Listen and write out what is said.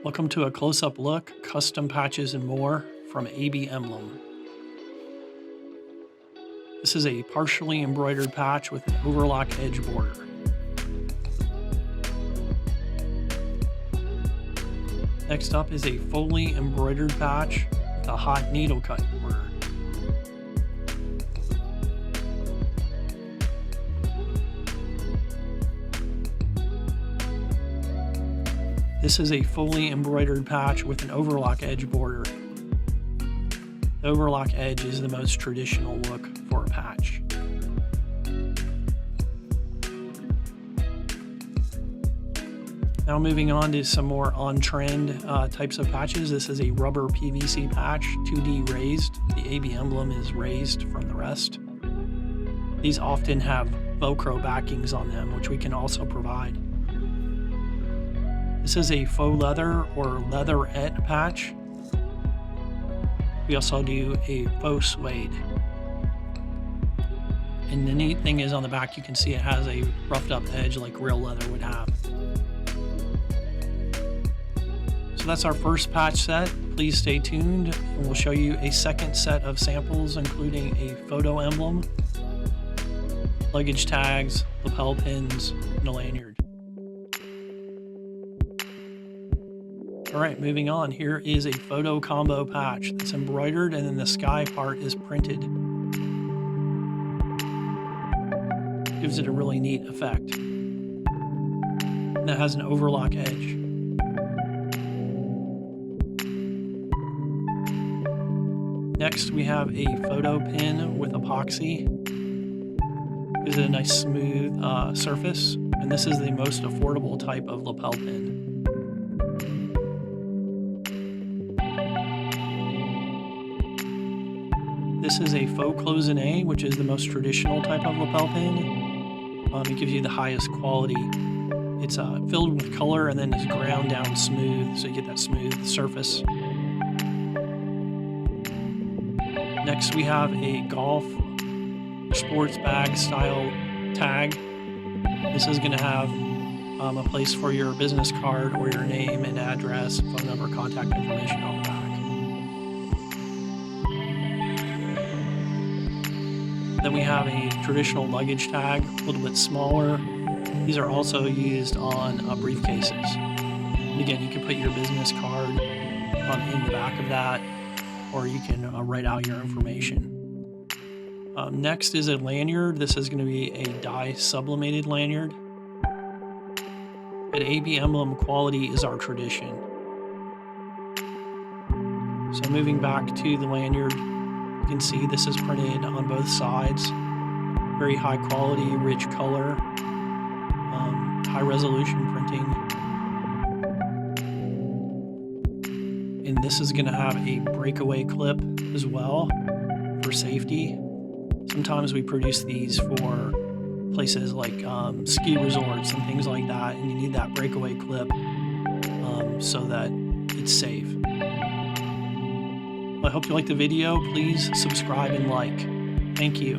Welcome to a close-up look, custom patches and more from AB Emblem. This is a partially embroidered patch with an overlock edge border. Next up is a fully embroidered patch with a hot needle cut border. This is a fully embroidered patch with an overlock edge border. The overlock edge is the most traditional look for a patch. Now moving on to some more on-trend types of patches. This is a rubber PVC patch, 2D raised. The AB emblem is raised from the rest. These often have Velcro backings on them, which we can also provide. This is a faux leather or leatherette patch. We also do a faux suede. And the neat thing is on the back you can see it has a roughed up edge like real leather would have. So that's our first patch set. Please stay tuned and we'll show you a second set of samples including a photo emblem, luggage tags, lapel pins, and a lanyard. All right, moving on. Here is a photo combo patch that's embroidered and then the sky part is printed. Gives it a really neat effect. And it has an overlock edge. Next, we have a photo pin with epoxy. Gives it a nice smooth surface. And this is the most affordable type of lapel pin. This is a faux cloisonné, which is the most traditional type of lapel pin. It gives you the highest quality. It's filled with color and then is ground down smooth, so you get that smooth surface. Next, we have a golf sports bag style tag. This is going to have a place for your business card or your name and address, phone number, contact information on the back. Then we have a traditional luggage tag, a little bit smaller. These are also used on briefcases. And again, you can put your business card in the back of that, or you can write out your information. Next is a lanyard. This is going to be a dye sublimated lanyard. At AB Emblem, quality is our tradition. So moving back to the lanyard, you can see this is printed on both sides. Very high quality, rich color, high resolution printing. And this is going to have a breakaway clip as well for safety. Sometimes we produce these for places like ski resorts and things like that, and you need that breakaway clip so that it's safe. I hope you liked the video. Please subscribe and like. Thank you.